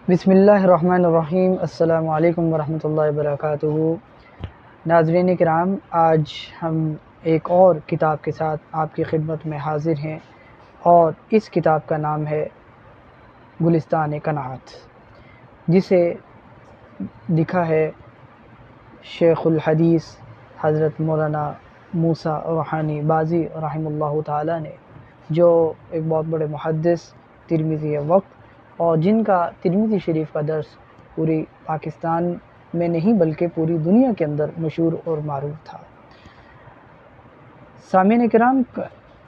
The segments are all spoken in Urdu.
بسم اللہ الرحمن الرحیم۔ السلام علیکم ورحمۃ اللہ وبرکاتہ۔ ناظرین کرام، آج ہم ایک اور کتاب کے ساتھ آپ کی خدمت میں حاضر ہیں، اور اس کتاب کا نام ہے گلستان قناعت، جسے لکھا ہے شیخ الحدیث حضرت مولانا موسیٰ روحانی بازی رحمہ اللہ تعالیٰ نے، جو ایک بہت بڑے محدث ترمذی وقت اور جن کا ترمذی شریف کا درس پوری پاکستان میں نہیں بلکہ پوری دنیا کے اندر مشہور اور معروف تھا۔ سامعین کرام،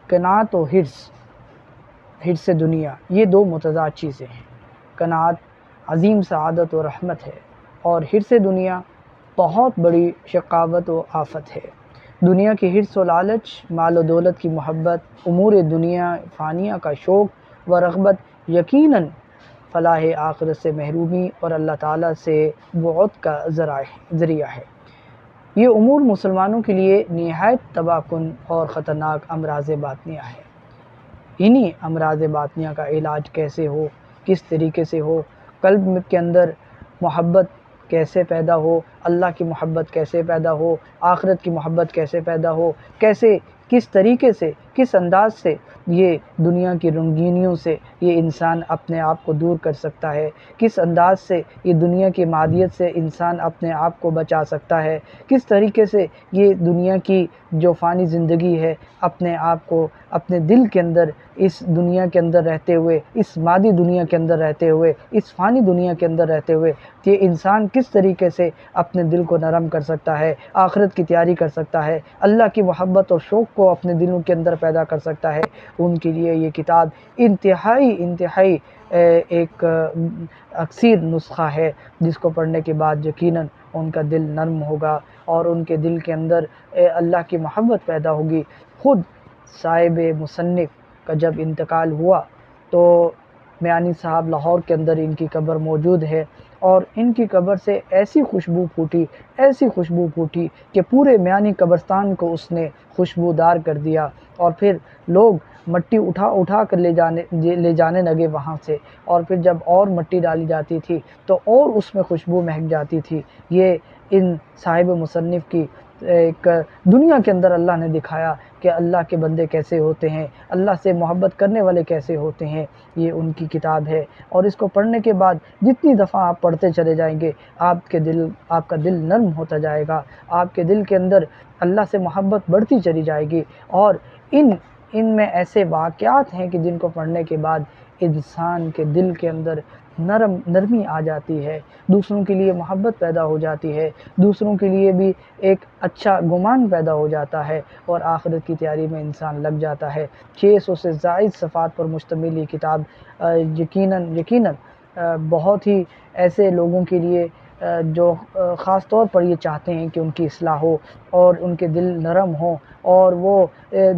قناعت و حرص دنیا، یہ دو متضاد چیزیں ہیں۔ قناعت عظیم سعادت و رحمت ہے، اور حرص دنیا بہت بڑی شقاوت و آفت ہے۔ دنیا کی حرص و لالچ، مال و دولت کی محبت، امور دنیا فانیہ کا شوق و رغبت یقیناً فلاح آخرت سے محرومی اور اللہ تعالیٰ سے بعد کا ذریعہ ہے۔ یہ امور مسلمانوں کے لیے نہایت تباہ کن اور خطرناک امراض باطنیہ ہے۔ انہی امراض باطنیہ کا علاج کیسے ہو، کس طریقے سے ہو، قلب کے اندر محبت کیسے پیدا ہو، اللہ کی محبت کیسے پیدا ہو، آخرت کی محبت کیسے پیدا ہو، کس طریقے سے، کس انداز سے یہ دنیا کی رنگینیوں سے یہ انسان اپنے آپ کو دور کر سکتا ہے، کس انداز سے یہ دنیا کی معدیت سے انسان اپنے آپ کو بچا سکتا ہے، کس طریقے سے یہ دنیا کی جو فانی زندگی ہے اپنے آپ کو اپنے دل کے اندر، اس دنیا کے اندر رہتے ہوئے، اس مادی دنیا کے اندر رہتے ہوئے، اس فانی دنیا کے اندر رہتے ہوئے یہ انسان کس طریقے سے اپنے دل کو نرم کر سکتا ہے، آخرت کی تیاری کر سکتا ہے، اللہ کی محبت اور شوق کو اپنے دلوں کے اندر پیدا کر سکتا ہے۔ ان کے لیے یہ کتاب انتہائی ایک اکثیر نسخہ ہے، جس کو پڑھنے کے بعد یقیناً ان کا دل نرم ہوگا اور ان کے دل کے اندر اللہ کی محبت پیدا ہوگی۔ خود صاحب مصنف کا جب انتقال ہوا تو میانی صاحب لاہور کے اندر ان کی قبر موجود ہے، اور ان کی قبر سے ایسی خوشبو پھوٹی کہ پورے میانی قبرستان کو اس نے خوشبودار کر دیا، اور پھر لوگ مٹی اٹھا کر لے جانے لگے وہاں سے، اور پھر جب اور مٹی ڈالی جاتی تھی تو اور اس میں خوشبو مہک جاتی تھی۔ یہ ان صاحب مصنف کی ایک دنیا کے اندر اللہ نے دکھایا کہ اللہ کے بندے کیسے ہوتے ہیں، اللہ سے محبت کرنے والے کیسے ہوتے ہیں۔ یہ ان کی کتاب ہے، اور اس کو پڑھنے کے بعد جتنی دفعہ آپ پڑھتے چلے جائیں گے آپ کا دل نرم ہوتا جائے گا، آپ کے دل کے اندر اللہ سے محبت بڑھتی چلی جائے گی، اور ان میں ایسے واقعات ہیں کہ جن کو پڑھنے کے بعد انسان کے دل کے اندر نرمی آ جاتی ہے، دوسروں کے لیے محبت پیدا ہو جاتی ہے، دوسروں کے لیے بھی ایک اچھا گمان پیدا ہو جاتا ہے، اور آخرت کی تیاری میں انسان لگ جاتا ہے۔ 600 سے زائد صفحات پر مشتمل یہ کتاب یقیناً بہت ہی ایسے لوگوں کے لیے جو خاص طور پر یہ چاہتے ہیں کہ ان کی اصلاح ہو اور ان کے دل نرم ہوں اور وہ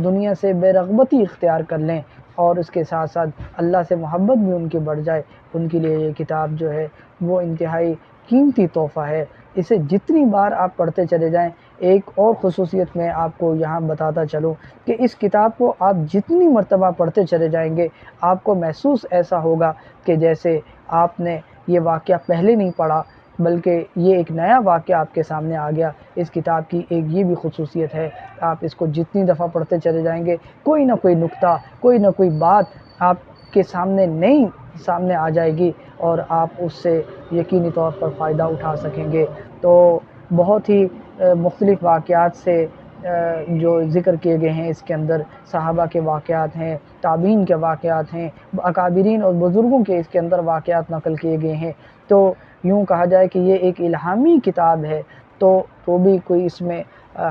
دنیا سے بے رغبتی اختیار کر لیں، اور اس کے ساتھ ساتھ اللہ سے محبت بھی ان کی بڑھ جائے، ان کے لیے یہ کتاب جو ہے وہ انتہائی قیمتی تحفہ ہے۔ اسے جتنی بار آپ پڑھتے چلے جائیں، ایک اور خصوصیت میں آپ کو یہاں بتاتا چلوں کہ اس کتاب کو آپ جتنی مرتبہ پڑھتے چلے جائیں گے آپ کو محسوس ایسا ہوگا کہ جیسے آپ نے یہ واقعہ پہلے نہیں پڑھا، بلکہ یہ ایک نیا واقعہ آپ کے سامنے آ گیا۔ اس کتاب کی ایک یہ بھی خصوصیت ہے، آپ اس کو جتنی دفعہ پڑھتے چلے جائیں گے کوئی نہ کوئی نقطہ، کوئی نہ کوئی بات آپ کے سامنے آ جائے گی، اور آپ اس سے یقینی طور پر فائدہ اٹھا سکیں گے۔ تو بہت ہی مختلف واقعات سے جو ذکر کیے گئے ہیں اس کے اندر، صحابہ کے واقعات ہیں، تابعین کے واقعات ہیں، اکابرین اور بزرگوں کے اس کے اندر واقعات نقل کیے گئے ہیں۔ تو یوں کہا جائے کہ یہ ایک الہامی کتاب ہے تو بھی کوئی اس میں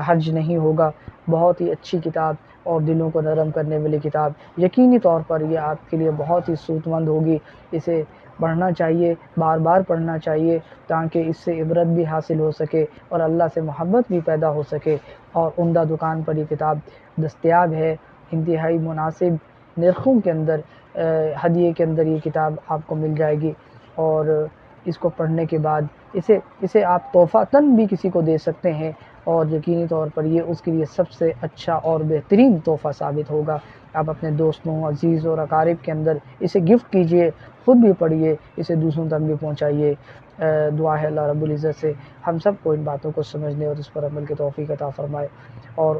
حرج نہیں ہوگا۔ بہت ہی اچھی کتاب اور دلوں کو نرم کرنے والی کتاب، یقینی طور پر یہ آپ کے لیے بہت ہی سود مند ہوگی۔ اسے پڑھنا چاہیے، بار بار پڑھنا چاہیے، تاکہ اس سے عبرت بھی حاصل ہو سکے اور اللہ سے محبت بھی پیدا ہو سکے۔ اور عمدہ دکان پر یہ کتاب دستیاب ہے، انتہائی مناسب نرخوں کے اندر ہدیے کے اندر یہ کتاب آپ کو مل جائے گی، اور اس کو پڑھنے کے بعد اسے آپ تحفۃً بھی کسی کو دے سکتے ہیں، اور یقینی طور پر یہ اس کے لیے سب سے اچھا اور بہترین تحفہ ثابت ہوگا۔ آپ اپنے دوستوں، عزیز اور اقارب کے اندر اسے گفٹ کیجئے، خود بھی پڑھیے، اسے دوسروں تک بھی پہنچائیے۔ دعا ہے اللہ رب العزت سے ہم سب کو ان باتوں کو سمجھنے اور اس پر عمل کی توفیق عطا فرمائے، اور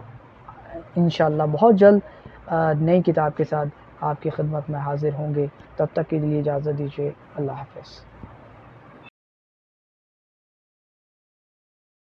انشاءاللہ بہت جلد نئی کتاب کے ساتھ آپ کی خدمت میں حاضر ہوں گے۔ تب تک کے لیے اجازت دیجیے، اللہ حافظ۔